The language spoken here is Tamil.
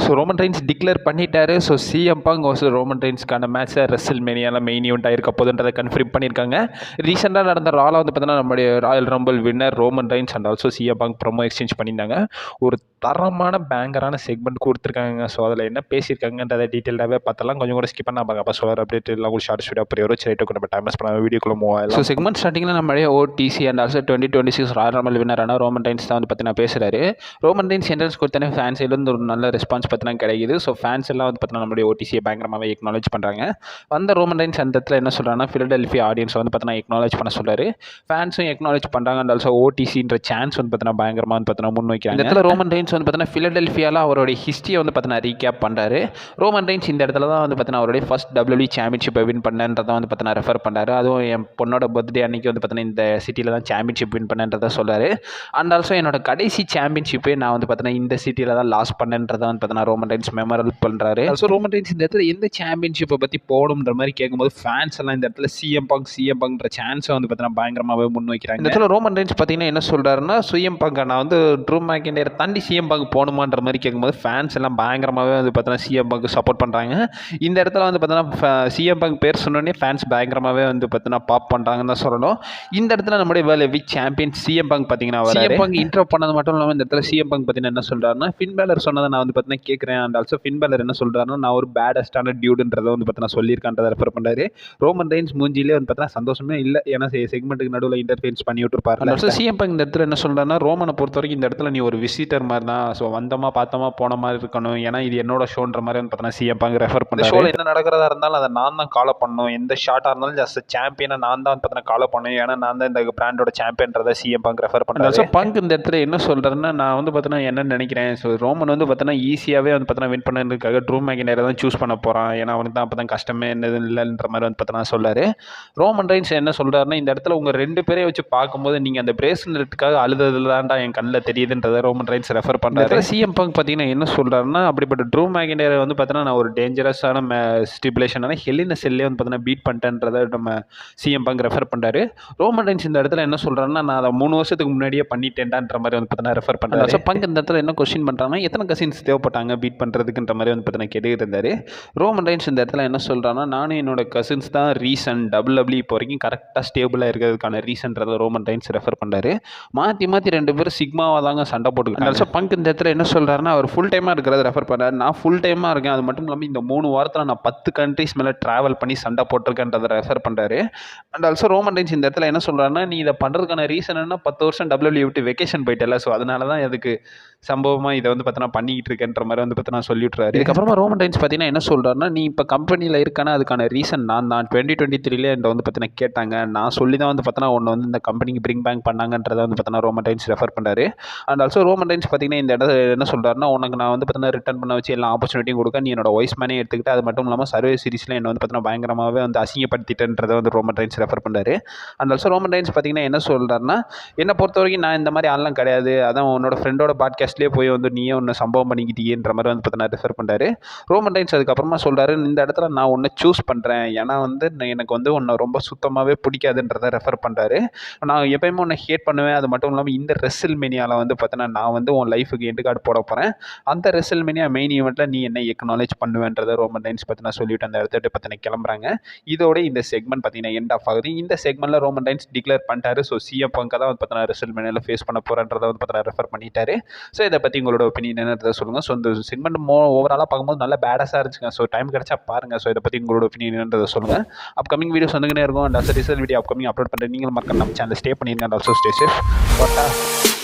ஸோ ரோமன் ரெயின்ஸ் டிக்ளேர் பண்ணிட்டாரு. So CM Punk versus Roman ரெயின்ஸ்க்கான மேட்ச்சை ரெசில்மேனியாவில் மெயின் ஈவெண்ட்டாக இருக்க போதுன்றதை கன்ஃபார்ம் பண்ணியிருக்காங்க. ரீசெண்டாக நடந்த ராவில் வந்து பார்த்தீங்கன்னா நம்முடைய Royal rumble winner Roman Reigns and also CM bunk promo exchange பண்ணியிருந்தாங்க. ஒரு தரமான பேங்கரான செக்மெண்ட் கொடுத்துருக்காங்க. ஸோ அதில் என்ன பேசியிருக்காங்கன்றதை டீட்டெயிலாகவே பார்த்தலாம். கொஞ்சம் கூட ஸ்கிப் பண்ணால் அப்போ சொல்கிற அப்டேட் எல்லாம் உங்களுக்கு ஷார்ட் ஸ்வீடாக புரிய வச்சு ரைட்டு நம்ம டைம் பண்ண வீடியோக்குள்ள மூவ் ஆகலாம். ஸோ செக்மெண்ட் ஸ்டார்டிங்கில் நம்மளுடைய OTC and also 2026 royal rumble வின்னரான ரோமன் ரெயின்ஸ் தான் வந்து பார்த்தீங்கன்னா பேசுகிறாரு. ரோமன் ரெயின்ஸ் என்ட்ரன்ஸ் கொடுத்தனே ஃபேன்ஸ் இருந்து ஒரு நல்ல ரெஸ்பான்ஸ் பார்த்தீங்கன்னா கிடைக்குது. ஸோ ஃபேன்ஸ் எல்லாம் வந்து பார்த்தீங்கன்னா நம்மளுடைய ஓடிசியை பயங்கரமாகவே எக்னாலேஜ் பண்ணுறாங்க. வந்த ரோமன் ரெயின்ஸ் அந்த இடத்துல என்ன சொல்கிறாங்கன்னா ஃபிலடெல்ஃபியா ஆடியன்ஸ் வந்து பார்த்தீங்கன்னா எக்னாலேஜ் பண்ண சொல்கிறாரு. ஃபேன்ஸும் எக்னாலேஜ் பண்ணுறாங்க. அண்ட் ஆல்சோ ஓடிசின்ற சான்ஸ் வந்து பார்த்தீங்கன்னா பயங்கரமாக வந்து பார்த்தீங்கன்னா முன் வைக்கிறாங்க. இந்த இடத்துல ரோமன் ரெயின்ஸ் வந்து பார்த்தீங்கன்னா ஃபிலடெல்ஃபியாவில் அவருடைய ஹிஸ்ட்ரியை வந்து பார்த்தீங்கன்னா ரீகேப் பண்ணுறாரு. ரோமன் ரெயின்ஸ் இந்த இடத்துல தான் வந்து பார்த்தீங்கன்னா அவருடைய ஃபர்ஸ்ட் WWE சாம்பியன்ஷிப்பை வின் பண்ணன்றதை வந்து பார்த்தீங்கன்னா ரெஃபர் பண்ணுறாரு. அதுவும் என் பொண்ணோட பர்த்டே அன்னைக்கு வந்து பார்த்தீங்கன்னா இந்த சிட்டியில் தான் சாம்பியன்ஷிப் வின் பண்ணன்றதை சொல்கிறாரு. அண்ட் ஆல்சோ என்னோட கடைசி சாம்பியன்ஷிப்பே நான் வந்து பார்த்தீங்கன்னா இந்த சிட்டியில் தான் லாஸ் பண்ணன்றதை வந்து பார்த்தீங்கன்னா ரோமன் ரெயின்ஸ் மெமரல் பண்ணுறாரு. ஸோ ரோமன் ரெயின்ஸ் இந்த இடத்துல எந்த சாம்பியன்ஷிப்பை பற்றி போகணுன்ற மாதிரி கேட்கும்போது ஃபேன்ஸ் எல்லாம் இந்த இடத்துல சிஎம் பங்க்ன்ற சான்ஸை வந்து பார்த்தீங்கன்னா பயங்கரமாகவே முன் வைக்கிறாங்க. இந்த இடத்துல ரோமன் ரெயின்ஸ் பார்த்தீங்கன்னா என்ன சொல்கிறாருன்னா சிஎம் பங்க் நான் வந்து ட்ரூ மேக்கின்டர் தாண்டி சிஎம் பங்க் போகணுமான்ற மாதிரி கேட்கும்போது ஃபேன்ஸ் எல்லாம் பயங்கரமாகவே வந்து பார்த்தீங்கன்னா சிஎம் பங்க் சப்போர்ட் பண்ணுறாங்க. இந்த இடத்துல வந்து பார்த்தீங்கன்னா சிஎம் பங்க் பேர் சொன்னோடனே ஃபேன்ஸ் பயங்கரமாகவே வந்து பார்த்தீங்கன்னா பாப் பண்ணுறாங்கன்னு தான் சொல்லணும். இந்த இடத்துல நம்முடைய world heavyweight champion CM bunk பார்த்தீங்கன்னா சிஎம் பங்க் இன்ட்ரோ பண்ணது மட்டும் இல்லாமல் இந்த இடத்துல சிஎம் பங்க் பார்த்தீங்கன்னா என்ன சொல்கிறாருன்னா ஃபின் பேலர் சொன்னதை நான் வந்து பார்த்தீங்கன்னா கேட்குறேன். அண்ட் ஆல்சோ ஃபின் பேலர் என்ன சொல்கிறாருன்னா நான் ஒரு பேடஸ்டான டியூடுன்றதை வந்து பார்த்தீங்கன்னா சொல்லியிருக்கான்றதை ரெஃபர் பண்ணுறாரு. ரோமன் ரெயின்ஸ் மூஞ்சிலே வந்து பார்த்தீங்கன்னா சந்தோஷமே இல்லை. ஏன்னா செக்மெண்ட்டுக்கு நடுவில் இன்டர்ஃபேன்ஸ் பண்ணி விட்டுருப்பாரு. சிஎம் பங்க் இந்த இடத்துல என்ன சொல்கிறாருன்னா ரோமனை பொறுத்த வரைக்கும் இந்த இடத்துல நீ ஒரு விசிட்டர் மாதிரி தான். ஸோ வந்தமா பார்த்தமா போன மாதிரி இருக்கணும். ஏன்னா இது என்னோட ஷோன்ற மாதிரி வந்து பார்த்தீங்கன்னா சிஎம் பங்க் ரெஃபர் பண்ணுறாரு. ஷோவில் என்ன நடக்கிறதா இருந்தாலும் அதை நான் தான் காலை பண்ணணும். எந்த ஷார்ட்டாக இருந்தாலும் ஜஸ்ட் சாம்பியனை நான் தான் பார்த்தீங்கன்னா காலை பண்ணணும். ஏன்னா நான் தான் இந்த பிராண்டோட சாம்பியன்றதை சிஎம் பங்க் ரெஃபர் பண்ணுறாரு. ஸோ பங்க் இந்த இடத்துல என்ன சொல்கிறேன்னா நான் வந்து பார்த்தீங்கன்னா என்ன நினைக்கிறேன். ஸோ ரோமன் வந்து பார்த்தீங்கன்னா ஈஸியாகவே வந்து பார்த்தீங்கன்னா வின் பண்ணதுக்காக ட்ரூ மேக்கின்டரை தான் சூஸ் பண்ண போகிறான். ஏன்னா அவனுக்கு தான் அப்போ தான் கஷ்டமே என்னது இல்லைன்ற மாதிரி வந்து பார்த்தீங்கன்னா சொல்லாரு. ரோமன் ரெயின்ஸ் என்ன சொல்கிறாருன்னா இந்த இடத்துல உங்கள் ரெண்டு பேரையும் வச்சு பார்க்கும்போது நீங்கள் அந்த பிரேஸ்லெட்டுக்காக அழுததுல தான்டா என் கண்ணில் தெரியுதுன்றதை ரோமன் ரெயின்ஸ் ரெஃபர் பண்ணுறாரு. சிஎம் பங்க் பார்த்தீங்கன்னா என்ன சொல்கிறாருன்னா அப்படிப்பட்ட ட்ரூ மேக்கின்டரை வந்து பார்த்தீங்கன்னா நான் ஒரு டேஞ்சரஸான ஸ்டிபுலேஷனான ஹெலின செல்லே வந்து பார்த்தீங்கன்னா பீட் பண்ணிட்டேன்றதை நம்ம சிஎம் பங்க் ரெஃபர் பண்ணுறாரு. ரோமன் ரெயின்ஸ் இந்த இடத்துல என்ன சொல்கிறாருன்னா நான் அதை 3 வருஷத்துக்கு முன்னாடியே பண்ணிட்டேன்டான்ற மாதிரி வந்து பார்த்தீங்கன்னா ரெஃபர் பண்ணுறாரு. ஸோ பங்க் இந்த இடத்துல என்ன கொஸ்டின் பண்ணுறாங்கன்னா எத்தனை கசின்ஸ் தேவைப்பட்டாங்க பீட் பண்ணுறதுக்குன்ற மாதிரி வந்து பார்த்தீங்கன்னா கேட்டுக்கிட்டு இருந்தார். ரோமன் ரெயின்ஸ் இந்த இடத்துல என்ன சொல்கிறான்னா நானும் என்னோட கசின்ஸ் தான் ரீசன் WWE இப்போ வரைக்கும் கரெக்டாக ஸ்டேபிளாக இருக்கிறதுக்கான ரீசன்றதை ரோமன் ரெயின்ஸ் ரெஃபர் பண்ணுறாரு. மாற்றி 2 பேரும் சிக்மாவாக தாங்க சண்டை போட்டுக்கிட்டாங்க. ஸோ பங்க் இந்த இடத்துல என்ன சொல்கிறாருன்னா அவர் ஃபுல் டைமாக இருக்கிறத ரெஃபர் பண்ணுறாரு. நான் ஃபுல் டைமாக இருக்கேன். அது மட்டும் இல்லாமல் இந்த 3 வாரத்தில் நான் 10 கண்ட்ரிஸ் மேலே ட்ராவல் பண்ணி சண்டை போட்டிருக்கேன்றதை ரெஃபர் பண்ணுறாரு. அண்ட் ஆல்சோ ரோமன் ரெயின்ஸ் இந்த இடத்துல என்ன சொல்கிறாருன்னா நீ இதை பண்ணுறதுக்கான ரீசன் என்ன 10 வருஷம் WWE விட்டு வெக்கேஷன் போயிட்டல. ஸோ அதனால தான் அதுக்கு சம்பவமாக இதை வந்து பார்த்தீங்கன்னா பண்ணிக்கிட்டு இருக்கேன்ற மாதிரி வந்து பார்த்தீங்கன்னா சொல்லிவிட்றாரு. இதுக்கப்புறமா ரோமன் ரெயின்ஸ் பார்த்தீங்கன்னா என்ன சொல்கிறாருன்னா நீ இப்போ கம்பெனியில் இருக்கானா அதுக்கான ரீசன் நான் தான் 2023 என்கிட்ட வந்து பார்த்தீங்கன்னா கேட்டாங்க. நான் சொல்லி தான் வந்து பார்த்தீங்கன்னா ஒன்று வந்து இந்த கம்பெனிக்கு பிரிங் பேங்க் பண்ணாங்கன்றதை வந்து பார்த்தீங்கன்னா ரோமன் ரெயின்ஸ் ரெஃபர் பண்ணுறாரு. அண்ட் ஆல்சோ ரோமன் ரெயின்ஸ் பார்த்தீங்கன்னா இந்த இடத்துல என்ன சொல்கிறாருன்னா உனக்கு நான் வந்து பார்த்தீங்கன்னா ரிட்டர்ன் பண்ண வச்சு எல்லா ஆப்பர்ச்சுனிட்டியும் கொடுக்க நீ என்னோட வாய்ஸ் மேனே எடுத்துக்கிட்டு அது மட்டும் இல்லாமல் சர்வே சீரிஸில் என்ன வந்து பார்த்தீங்கன்னா பயங்கரமாகவே வந்து அசிங்கப்படுத்திட்டேன்றதை வந்து ரோமன் ரெயின்ஸ் ரெஃபர் பண்ணுறாரு. அண்ட் ஆல்சோ ரோமன் ரெயின்ஸ் பார்த்தீங்கன்னா என்ன சொல்கிறாருன்னா என்னை பொறுத்த வரைக்கும் நான் இந்த மாதிரி ஆள்லாம் கிடையாது. அதான் உன்னோட ஃப்ரெண்டோட பாட்காஸ்ட்லேயே போய் வந்து நீயே ஒன்று சம்பவம் பண்ணிக்கிட்டீன்ற மாதிரி வந்து பார்த்தீங்கன்னா ரெஃபர் பண்ணுறாரு. ரோமன் ரெயின்ஸ் அதுக்கப்புறமா சொல்கிறாரு இந்த இடத்துல நான் ஒன்று சூஸ் பண்ணுறேன். ஏன்னா வந்து எனக்கு வந்து உன்னை ரொம்ப சுத்தமாகவே பிடிக்காதுன்றதை ரெஃபர் பண்ணுறாரு. நான் எப்பயுமே உன்னை ஹேட் பண்ணுவேன். அது மட்டும் இல்லாமல் இந்த ரெசில்மேனியாவில் வந்து பார்த்தீங்கன்னா நான் வந்து உன் லைஃபுக்கு எண்டு கார்டு போட போகிறேன். அந்த ரெசில்மேனியா மெயின் ஈவெண்ட்டில் நீ என்ன எக்னாலேஜ் பண்ணுவேன்றதை ரோமன் ரெயின்ஸ் பார்த்தீங்கன்னா சொல்லிவிட்டு அந்த இடத்த பார்த்தீங்கன்னா கிளம்புறாங்க. இதோட இந்த செக்மெண்ட் பார்த்தீங்கன்னா எண்ட் ஆஃப் ஆகுது. இந்த செக்மெண்ட்டில் ரோமன் ரெயின்ஸ் டிக்ளேர் பண்ணிட்டாரு. ஸோ சிஎம் பங்க் தான் வந்து பார்த்தீங்கன்னா ரெசில்மேனியாவில் ஃபேஸ் பண்ண போகிறன்றதை வந்து பார்த்தீங்கன்னா ரெஃபர் பண்ணிட்டாரு. ஸோ இதை பற்றி உங்களோட ஒப்பீனியன் என்னன்றதை சொல்லுங்கள். ஸோ இந்த செக்மெண்ட் ஓவராலாக பார்க்கும்போது நல்ல பேடஸாக இருந்துச்சுங்க. ஸோ டைம் கிடைச்சா பாருங்கள். ஸோ இதை பற்றி உங்களோட ஒப்பீனியன் என்னன்றதை சொல்லுங்கள். அப்கமிங் வீடியோஸ் வந்துக்கிட்டே இருக்கும். And result video upcoming upload பண்ணுறேன். நீங்களும் மறக்காம நம்ம சேனல் ஸ்டே பண்ணியிருங்க. And also stay safe.